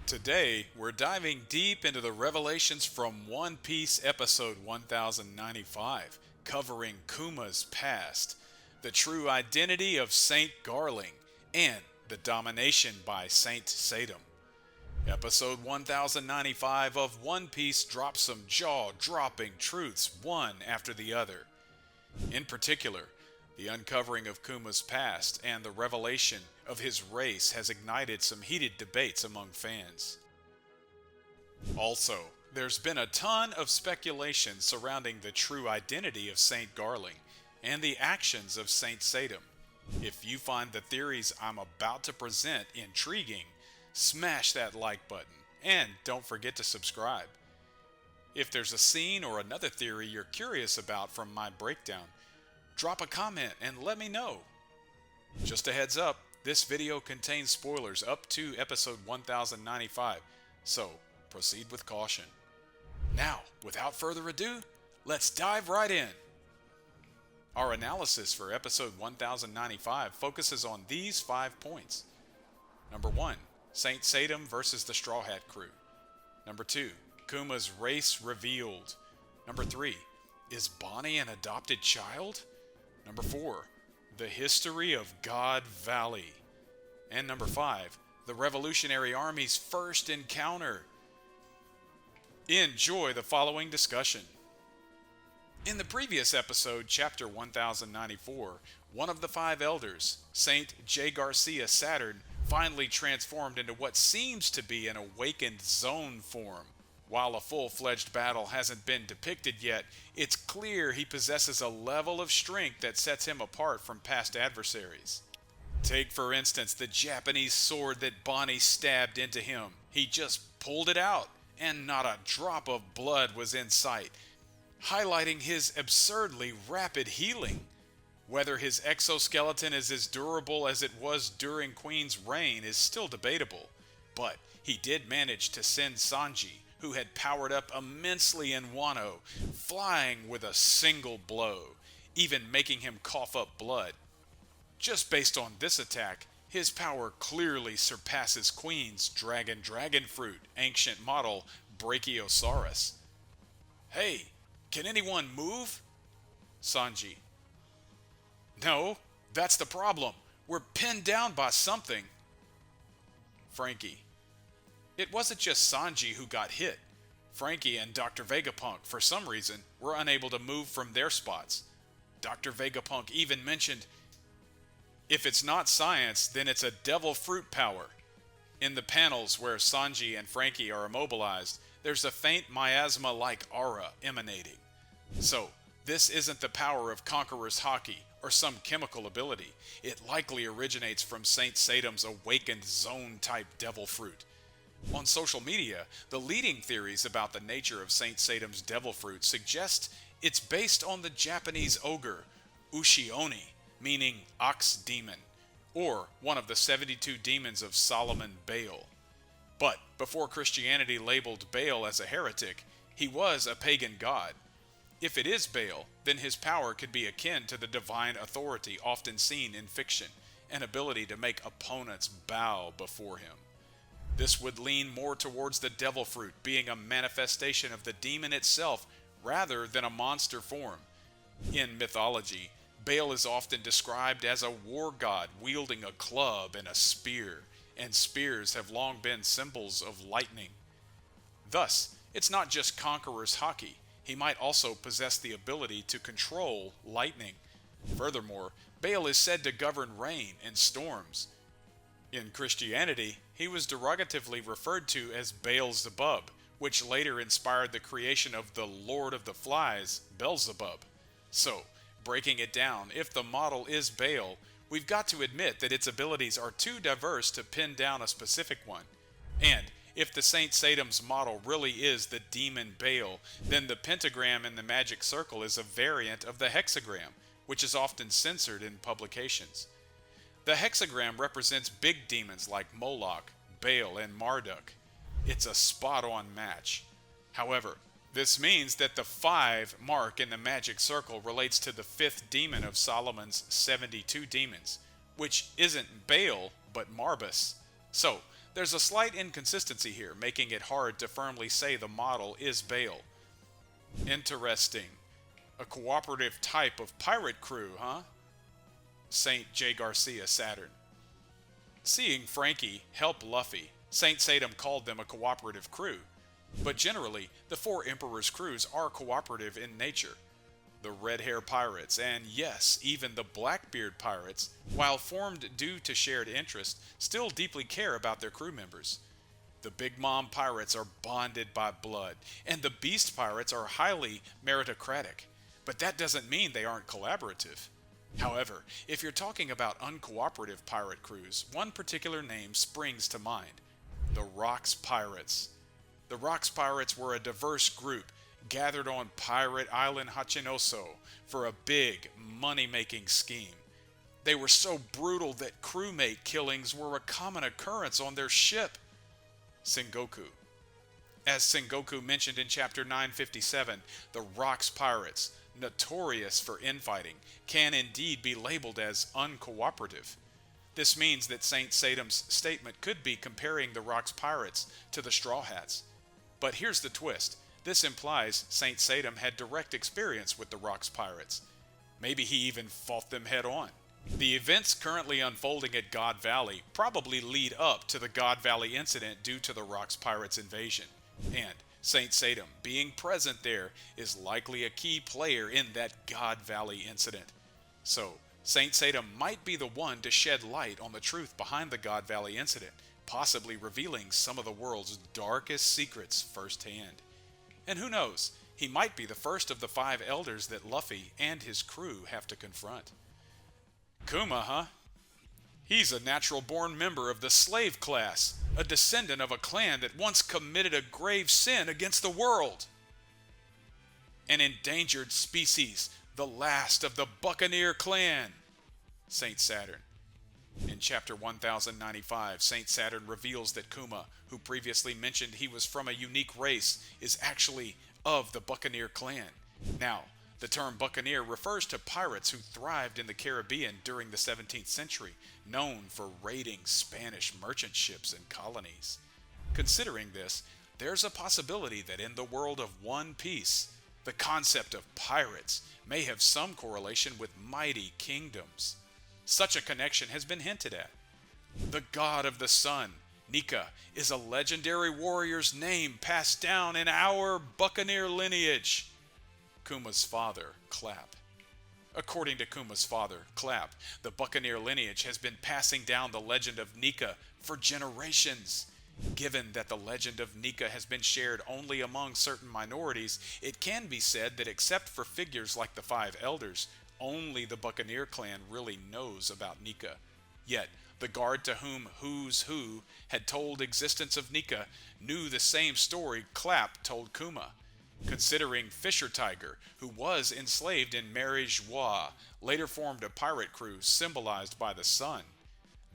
Today, we're diving deep into the revelations from One Piece episode 1095, covering Kuma's past, the true identity of Saint Garling, and the domination by Saint Satem. Episode 1095 of One Piece drops some jaw-dropping truths one after the other. In particular, the uncovering of Kuma's past and the revelation of his race has ignited some heated debates among fans. Also, there's been a ton of speculation surrounding the true identity of Saint Garling and the actions of Saint Satem. If you find the theories I'm about to present intriguing, smash that like button and don't forget to subscribe. If there's a scene or another theory you're curious about from my breakdown, drop a comment and let me know. Just a heads up, this video contains spoilers up to episode 1095, so proceed with caution. Now, without further ado, let's dive right in. Our analysis for episode 1095 focuses on these 5 points. Number 1, Saint Satem versus the Straw Hat Crew. Number 2, Kuma's race revealed. Number 3, is Bonnie an adopted child? Number 4, the history of God Valley. And number 5, the Revolutionary Army's first encounter. Enjoy the following discussion. In the previous episode, chapter 1094, one of the 5 elders, Saint J. Garcia Saturn, finally transformed into what seems to be an awakened zone form. While a full-fledged battle hasn't been depicted yet, it's clear he possesses a level of strength that sets him apart from past adversaries. Take, for instance, the Japanese sword that Bonnie stabbed into him. He just pulled it out, and not a drop of blood was in sight, highlighting his absurdly rapid healing. Whether his exoskeleton is as durable as it was during Queen's reign is still debatable, but he did manage to send Sanji, who had powered up immensely in Wano, flying with a single blow, even making him cough up blood. Just based on this attack, his power clearly surpasses Queen's Dragon Fruit ancient model Brachiosaurus. Hey, can anyone move? Sanji. No, that's the problem. We're pinned down by something. Frankie. It wasn't just Sanji who got hit. Frankie and Dr. Vegapunk, for some reason, were unable to move from their spots. Dr. Vegapunk even mentioned, if it's not science, then it's a devil fruit power. In the panels where Sanji and Frankie are immobilized, there's a faint miasma-like aura emanating. So, this isn't the power of Conqueror's Haki or some chemical ability. It likely originates from Saint Satem's awakened zone-type devil fruit. On social media, the leading theories about the nature of Saint Satem's devil fruit suggest it's based on the Japanese ogre, Ushioni, meaning ox demon, or one of the 72 demons of Solomon Baal. But before Christianity labeled Baal as a heretic, he was a pagan god. If it is Baal, then his power could be akin to the divine authority often seen in fiction, an ability to make opponents bow before him. This would lean more towards the devil fruit being a manifestation of the demon itself rather than a monster form. In mythology, Baal is often described as a war god wielding a club and a spear, and spears have long been symbols of lightning. Thus, it's not just Conqueror's Haki. He might also possess the ability to control lightning. Furthermore, Baal is said to govern rain and storms. In Christianity, he was derogatively referred to as Baal-zebub, which later inspired the creation of the Lord of the Flies, Beelzebub. So, breaking it down, if the model is Baal, we've got to admit that its abilities are too diverse to pin down a specific one. And if the Saint Satem's model really is the demon Baal, then the pentagram in the magic circle is a variant of the hexagram, which is often censored in publications. The hexagram represents big demons like Moloch, Baal, and Marduk. It's a spot-on match. However, this means that the 5 mark in the magic circle relates to the 5th demon of Solomon's 72 demons, which isn't Baal, but Marbus. So, there's a slight inconsistency here, making it hard to firmly say the model is Bale. Interesting. A cooperative type of pirate crew, huh? Saint J. Garcia, Saturn. Seeing Frankie help Luffy, Saint Satan called them a cooperative crew. But generally, the four Emperor's crews are cooperative in nature. The Red Hair Pirates, and yes, even the Blackbeard Pirates, while formed due to shared interest, still deeply care about their crew members. The Big Mom Pirates are bonded by blood, and the Beast Pirates are highly meritocratic. But that doesn't mean they aren't collaborative. However, if you're talking about uncooperative pirate crews, one particular name springs to mind: the Rocks Pirates. The Rocks Pirates were a diverse group gathered on Pirate Island Hachinoso for a big money-making scheme. They were so brutal that crewmate killings were a common occurrence on their ship. Sengoku. As Sengoku mentioned in chapter 957, the Rocks Pirates, notorious for infighting, can indeed be labeled as uncooperative. This means that Saint Satem's statement could be comparing the Rocks Pirates to the Straw Hats. But here's the twist. This implies Saint Satem had direct experience with the Rocks Pirates. Maybe he even fought them head on. The events currently unfolding at God Valley probably lead up to the God Valley incident due to the Rocks Pirates invasion. And Saint Satem being present there is likely a key player in that God Valley incident. So, Saint Satem might be the one to shed light on the truth behind the God Valley incident, possibly revealing some of the world's darkest secrets firsthand. And who knows, he might be the first of the 5 elders that Luffy and his crew have to confront. Kuma, huh? He's a natural-born member of the slave class, a descendant of a clan that once committed a grave sin against the world. An endangered species, the last of the Buccaneer clan. Saint Saturn. In chapter 1095, Saint Saturn reveals that Kuma, who previously mentioned he was from a unique race, is actually of the Buccaneer clan. Now, the term Buccaneer refers to pirates who thrived in the Caribbean during the 17th century, known for raiding Spanish merchant ships and colonies. Considering this, there's a possibility that in the world of One Piece, the concept of pirates may have some correlation with mighty kingdoms. Such a connection has been hinted at. The god of the sun, Nika, is a legendary warrior's name passed down in our Buccaneer lineage. Kuma's father, Clap. According to Kuma's father, Clap, the Buccaneer lineage has been passing down the legend of Nika for generations. Given that the legend of Nika has been shared only among certain minorities, it can be said that except for figures like the 5 elders, only the Buccaneer clan really knows about Nika. Yet, the guard to whom Who's Who had told existence of Nika knew the same story Clap told Kuma. Considering Fisher Tiger, who was enslaved in Mary Joie, later formed a pirate crew symbolized by the sun.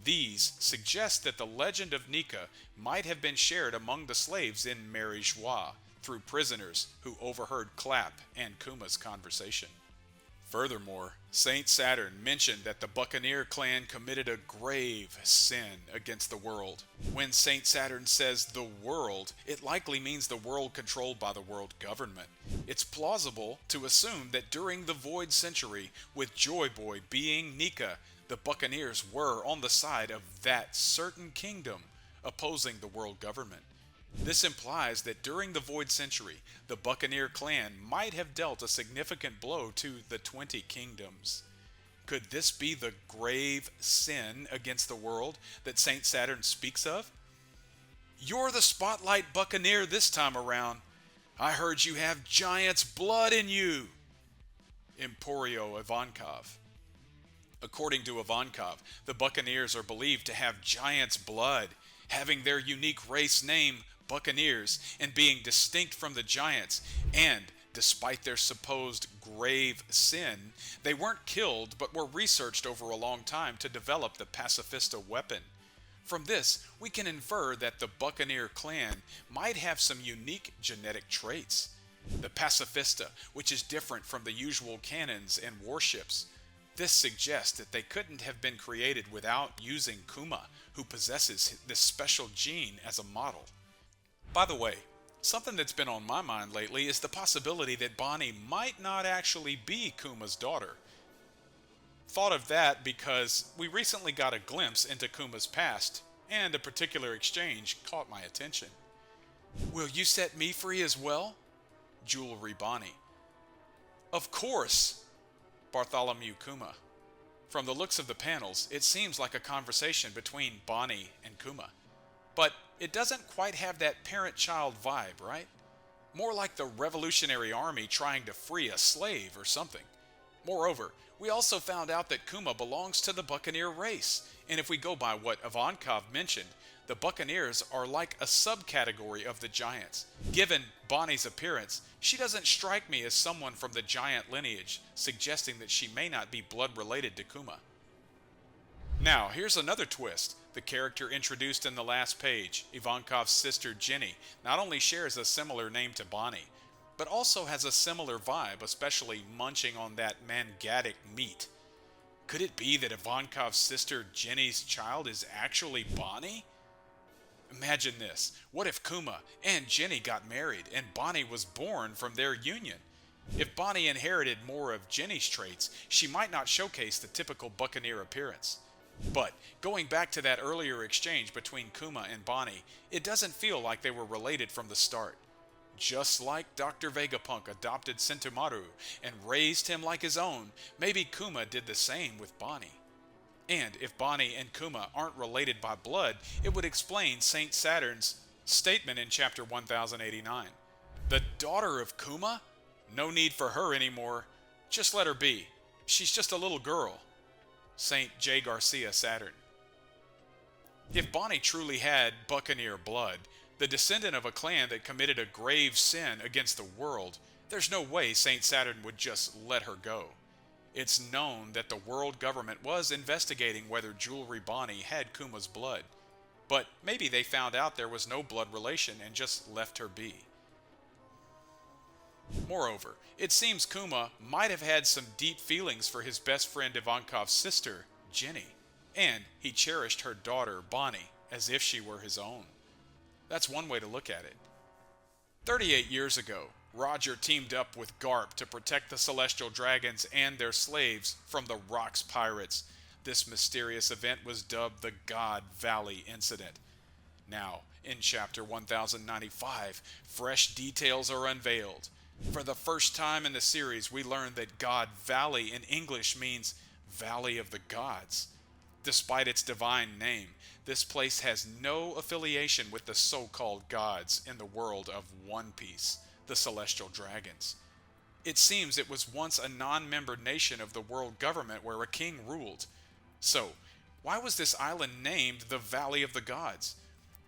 These suggest that the legend of Nika might have been shared among the slaves in Mary Joie through prisoners who overheard Clap and Kuma's conversation. Furthermore, Saint Saturn mentioned that the Buccaneer clan committed a grave sin against the world. When Saint Saturn says the world, it likely means the world controlled by the world government. It's plausible to assume that during the Void Century, with Joy Boy being Nika, the Buccaneers were on the side of that certain kingdom, opposing the world government. This implies that during the Void Century, the Buccaneer clan might have dealt a significant blow to the 20 kingdoms. Could this be the grave sin against the world that Saint Saturn speaks of? You're the Spotlight Buccaneer this time around. I heard you have giant's blood in you. Emporio Ivankov. According to Ivankov, the Buccaneers are believed to have giant's blood, having their unique race name Buccaneers and being distinct from the giants, and despite their supposed grave sin, they weren't killed but were researched over a long time to develop the pacifista weapon. From this, we can infer that the Buccaneer clan might have some unique genetic traits. The pacifista, which is different from the usual cannons and warships. This suggests that they couldn't have been created without using Kuma, who possesses this special gene, as a model. By the way, something that's been on my mind lately is the possibility that Bonnie might not actually be Kuma's daughter. Thought of that because we recently got a glimpse into Kuma's past, and a particular exchange caught my attention. "Will you set me free as well?" Jewelry Bonnie. "Of course!" Bartholomew Kuma. From the looks of the panels, it seems like a conversation between Bonnie and Kuma. But it doesn't quite have that parent-child vibe, right? More like the Revolutionary Army trying to free a slave or something. Moreover, we also found out that Kuma belongs to the Buccaneer race, and if we go by what Ivankov mentioned, the Buccaneers are like a subcategory of the Giants. Given Bonnie's appearance, she doesn't strike me as someone from the Giant lineage, suggesting that she may not be blood related to Kuma. Now, here's another twist. The character introduced in the last page, Ivankov's sister Jenny, not only shares a similar name to Bonnie, but also has a similar vibe, especially munching on that mangatic meat. Could it be that Ivankov's sister Jenny's child is actually Bonnie? Imagine this. What if Kuma and Jenny got married and Bonnie was born from their union? If Bonnie inherited more of Jenny's traits, she might not showcase the typical Buccaneer appearance. But going back to that earlier exchange between Kuma and Bonnie, it doesn't feel like they were related from the start. Just like Dr. Vegapunk adopted Sentomaru and raised him like his own, maybe Kuma did the same with Bonnie. And if Bonnie and Kuma aren't related by blood, it would explain Saint Saturn's statement in chapter 1089. The daughter of Kuma? No need for her anymore. Just let her be. She's just a little girl. Saint J. Garcia Saturn. If Bonnie truly had Buccaneer blood, the descendant of a clan that committed a grave sin against the world, there's no way Saint Saturn would just let her go. It's known that the world government was investigating whether Jewelry Bonnie had Kuma's blood, but maybe they found out there was no blood relation and just left her be. Moreover, it seems Kuma might have had some deep feelings for his best friend Ivankov's sister, Jenny, and he cherished her daughter, Bonnie, as if she were his own. That's one way to look at it. 38 years ago, Roger teamed up with Garp to protect the Celestial Dragons and their slaves from the Rocks Pirates. This mysterious event was dubbed the God Valley Incident. Now, in chapter 1095, fresh details are unveiled. For the first time in the series, we learn that God Valley in English means Valley of the Gods. Despite its divine name, this place has no affiliation with the so-called gods in the world of One Piece, the Celestial Dragons. It seems it was once a non-member nation of the world government where a king ruled. So, why was this island named the Valley of the Gods?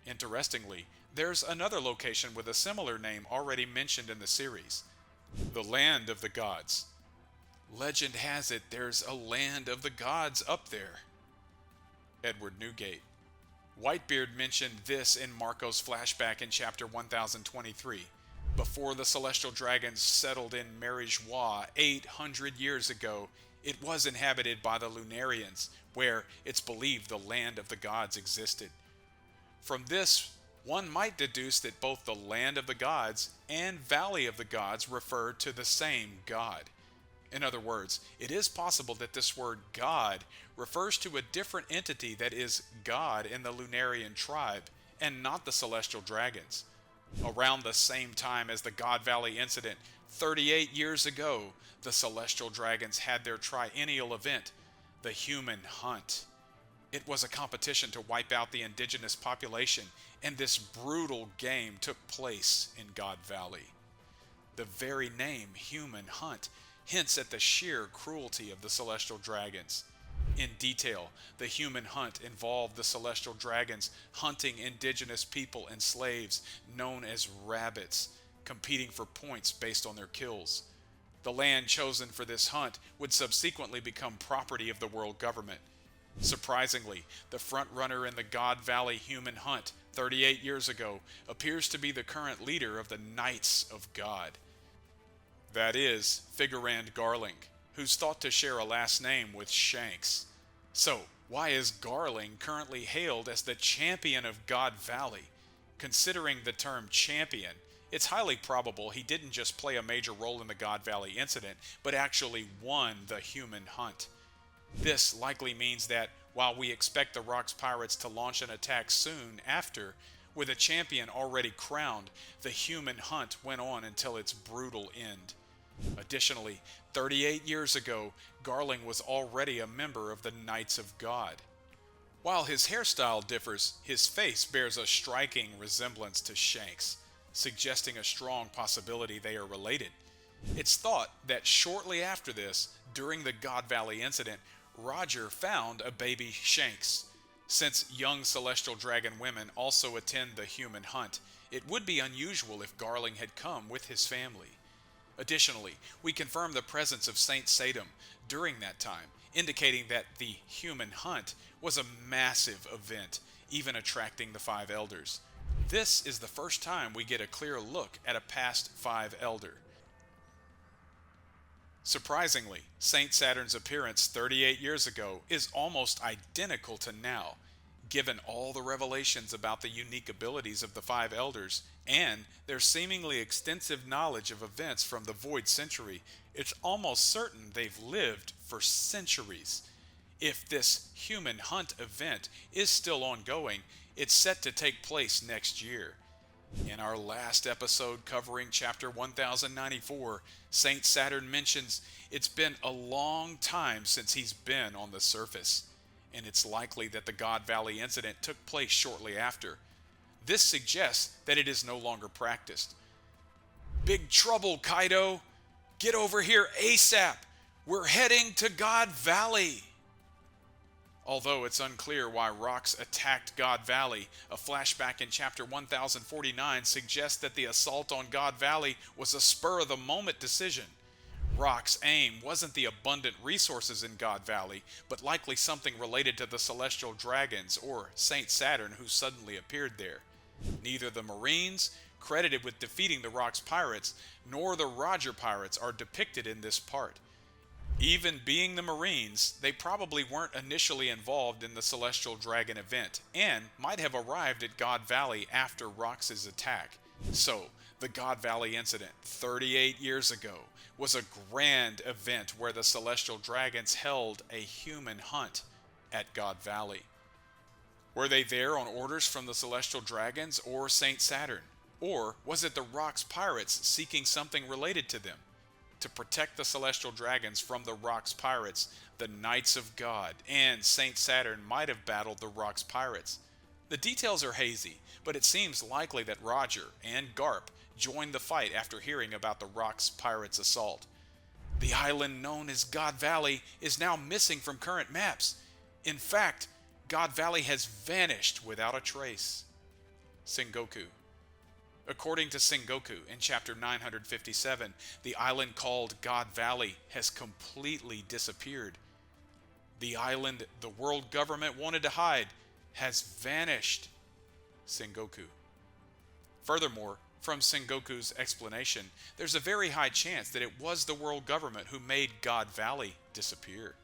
Interestingly, there's another location with a similar name already mentioned in the series, the Land of the Gods. Legend has it there's a Land of the Gods up there. Edward Newgate. Whitebeard mentioned this in Marco's flashback in chapter 1023. Before the Celestial Dragons settled in Marijois 800 years ago, it was inhabited by the Lunarians, where it's believed the Land of the Gods existed. From this, one might deduce that both the Land of the Gods and Valley of the Gods refer to the same god. In other words, it is possible that this word God refers to a different entity that is God in the Lunarian tribe, and not the Celestial Dragons. Around the same time as the God Valley incident, 38 years ago, the Celestial Dragons had their triennial event, the Human Hunt. It was a competition to wipe out the indigenous population, and this brutal game took place in God Valley. The very name Human Hunt hints at the sheer cruelty of the Celestial Dragons. In detail, the Human Hunt involved the Celestial Dragons hunting indigenous people and slaves known as rabbits, competing for points based on their kills. The land chosen for this hunt would subsequently become property of the world government. Surprisingly, the front-runner in the God Valley Human Hunt 38 years ago appears to be the current leader of the Knights of God. That is, Saint Garling, who's thought to share a last name with Shanks. So, why is Garling currently hailed as the champion of God Valley? Considering the term champion, it's highly probable he didn't just play a major role in the God Valley incident, but actually won the human hunt. This likely means that, while we expect the Rocks Pirates to launch an attack soon after, with a champion already crowned, the human hunt went on until its brutal end. Additionally, 38 years ago, Garling was already a member of the Knights of God. While his hairstyle differs, his face bears a striking resemblance to Shanks, suggesting a strong possibility they are related. It's thought that shortly after this, during the God Valley incident, Roger found a baby Shanks. Since young celestial dragon women also attend the human hunt, it would be unusual if Garling had come with his family. Additionally, we confirm the presence of Saint Satum during that time, indicating that the human hunt was a massive event, even attracting the five elders. This is the first time we get a clear look at a past five elder. Surprisingly, Saint Saturn's appearance 38 years ago is almost identical to now. Given all the revelations about the unique abilities of the five elders and their seemingly extensive knowledge of events from the Void Century, it's almost certain they've lived for centuries. If this human hunt event is still ongoing, it's set to take place next year. In our last episode covering Chapter 1094, Saint Saturn mentions it's been a long time since he's been on the surface, and it's likely that the God Valley incident took place shortly after. This suggests that it is no longer practiced. Big trouble, Kaido! Get over here ASAP! We're heading to God Valley! Although it's unclear why Rocks attacked God Valley, a flashback in Chapter 1049 suggests that the assault on God Valley was a spur-of-the-moment decision. Rock's aim wasn't the abundant resources in God Valley, but likely something related to the celestial dragons or Saint Saturn who suddenly appeared there. Neither the Marines, credited with defeating the Rocks Pirates, nor the Roger Pirates are depicted in this part. Even being the Marines, they probably weren't initially involved in the Celestial Dragon event, and might have arrived at God Valley after Rox's attack. So, the God Valley incident 38 years ago was a grand event where the Celestial Dragons held a human hunt at God Valley. Were they there on orders from the Celestial Dragons or Saint Saturn? Or was it the Rocks Pirates seeking something related to them? To protect the Celestial Dragons from the Rocks Pirates, the Knights of God and Saint Saturn might have battled the Rocks Pirates. The details are hazy, but it seems likely that Roger and Garp joined the fight after hearing about the Rocks Pirates' assault. The island known as God Valley is now missing from current maps. In fact, God Valley has vanished without a trace. Sengoku. According to Sengoku in Chapter 957, the island called God Valley has completely disappeared. The island the world government wanted to hide has vanished. Sengoku. Furthermore, from Sengoku's explanation, there's a very high chance that it was the world government who made God Valley disappear.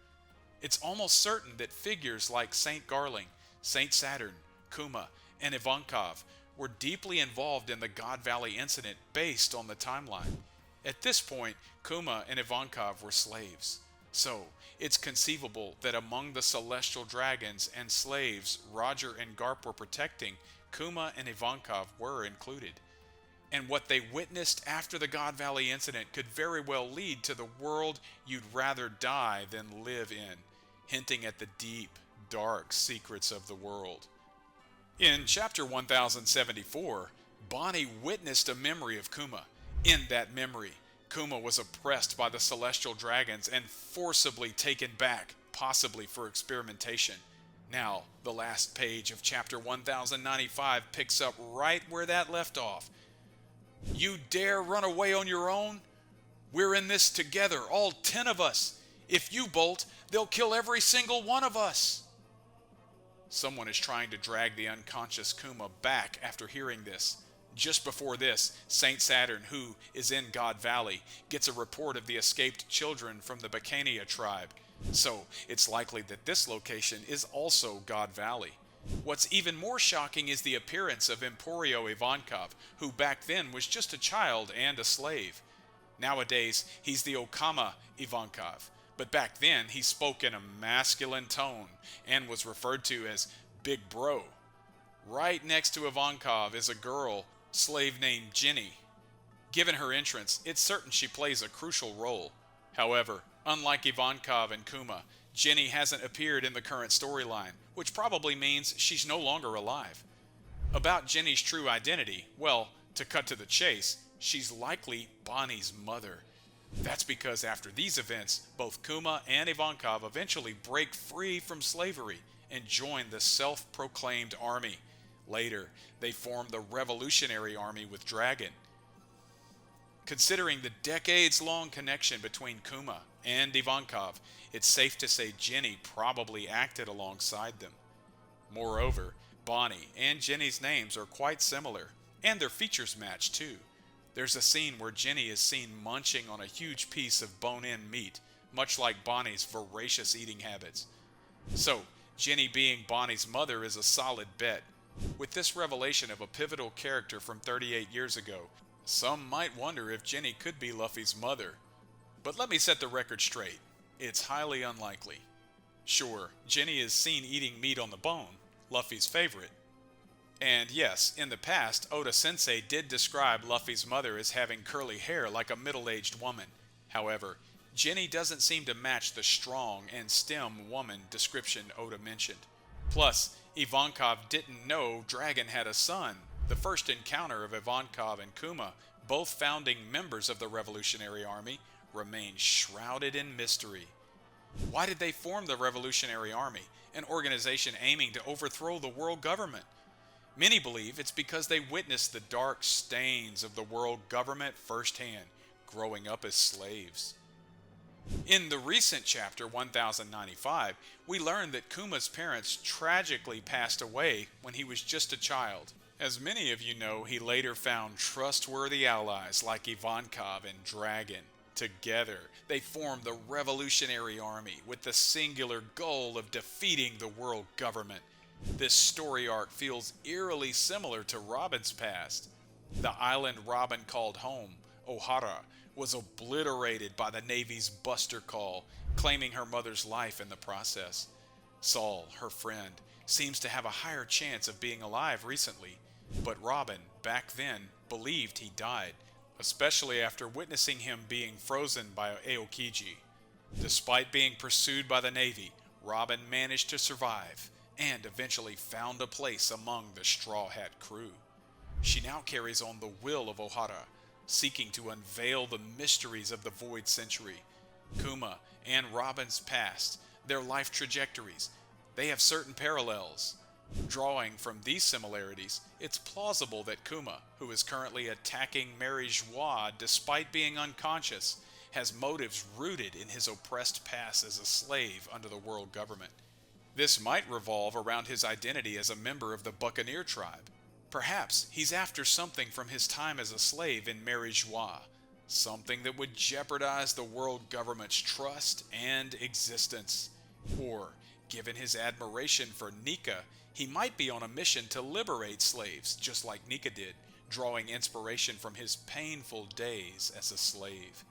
It's almost certain that figures like Saint Garling, Saint Saturn, Kuma, and Ivankov were deeply involved in the God Valley incident based on the timeline. At this point, Kuma and Ivankov were slaves. So, it's conceivable that among the celestial dragons and slaves Roger and Garp were protecting, Kuma and Ivankov were included. And what they witnessed after the God Valley incident could very well lead to the world you'd rather die than live in, hinting at the deep, dark secrets of the world. In Chapter 1074, Bonnie witnessed a memory of Kuma. In that memory, Kuma was oppressed by the celestial dragons and forcibly taken back, possibly for experimentation. Now, the last page of Chapter 1095 picks up right where that left off. You dare run away on your own? We're in this together, all 10 of us. If you bolt, they'll kill every single one of us. Someone is trying to drag the unconscious Kuma back after hearing this. Just before this, Saint Saturn, who is in God Valley, gets a report of the escaped children from the Bacania tribe. So it's likely that this location is also God Valley. What's even more shocking is the appearance of Emporio Ivankov, who back then was just a child and a slave. Nowadays, he's the Okama Ivankov, but back then he spoke in a masculine tone and was referred to as Big Bro. Right next to Ivankov is a girl slave named Jenny. Given her entrance, it's certain she plays a crucial role. However, unlike Ivankov and Kuma, Jenny hasn't appeared in the current storyline, which probably means she's no longer alive. About Jenny's true identity, well, to cut to the chase, she's likely Bonnie's mother. That's because after these events, both Kuma and Ivankov eventually break free from slavery and join the self-proclaimed army. Later, they form the Revolutionary Army with Dragon. Considering the decades-long connection between Kuma and Ivankov, it's safe to say Jenny probably acted alongside them. Moreover, Bonnie and Jenny's names are quite similar, and their features match too. There's a scene where Jenny is seen munching on a huge piece of bone-in meat, much like Bonnie's voracious eating habits. So, Jenny being Bonnie's mother is a solid bet. With this revelation of a pivotal character from 38 years ago, some might wonder if Jenny could be Luffy's mother. But let me set the record straight. It's highly unlikely. Sure, Jenny is seen eating meat on the bone, Luffy's favorite. And yes, in the past, Oda-sensei did describe Luffy's mother as having curly hair like a middle-aged woman. However, Jenny doesn't seem to match the strong and stem woman description Oda mentioned. Plus, Ivankov didn't know Dragon had a son. The first encounter of Ivankov and Kuma, both founding members of the Revolutionary Army, remains shrouded in mystery. Why did they form the Revolutionary Army, an organization aiming to overthrow the world government? Many believe it's because they witnessed the dark stains of the world government firsthand, growing up as slaves. In the recent chapter 1095, we learned that Kuma's parents tragically passed away when he was just a child. As many of you know, he later found trustworthy allies like Ivankov and Dragon. Together, they formed the Revolutionary Army with the singular goal of defeating the world government. This story arc feels eerily similar to Robin's past. The island Robin called home, Ohara, was obliterated by the Navy's buster call, claiming her mother's life in the process. Saul, her friend, seems to have a higher chance of being alive recently, but Robin, back then, believed he died, especially after witnessing him being frozen by Aokiji. Despite being pursued by the Navy, Robin managed to survive, and eventually found a place among the Straw Hat crew. She now carries on the will of Ohara, seeking to unveil the mysteries of the Void Century. Kuma and Robin's past, their life trajectories, they have certain parallels. Drawing from these similarities, it's plausible that Kuma, who is currently attacking Mary Joie despite being unconscious, has motives rooted in his oppressed past as a slave under the world government. This might revolve around his identity as a member of the Buccaneer tribe. Perhaps he's after something from his time as a slave in Mary Joie, something that would jeopardize the world government's trust and existence. Or, given his admiration for Nika, he might be on a mission to liberate slaves, just like Nika did, drawing inspiration from his painful days as a slave.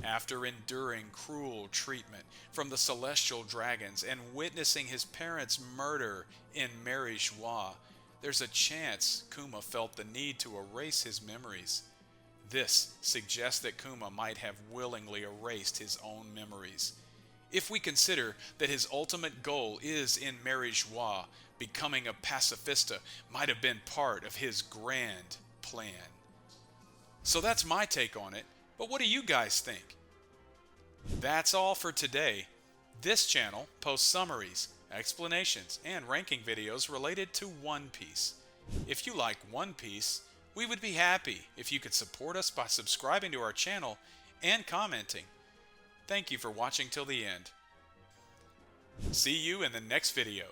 After enduring cruel treatment from the celestial dragons and witnessing his parents' murder in Mary Joie, there's a chance Kuma felt the need to erase his memories. This suggests that Kuma might have willingly erased his own memories. If we consider that his ultimate goal is in Mary Joie, becoming a pacifista might have been part of his grand plan. So that's my take on it, but what do you guys think? That's all for today. This channel posts summaries, explanations, and ranking videos related to One Piece. If you like One Piece, we would be happy if you could support us by subscribing to our channel and commenting. Thank you for watching till the end. See you in the next video.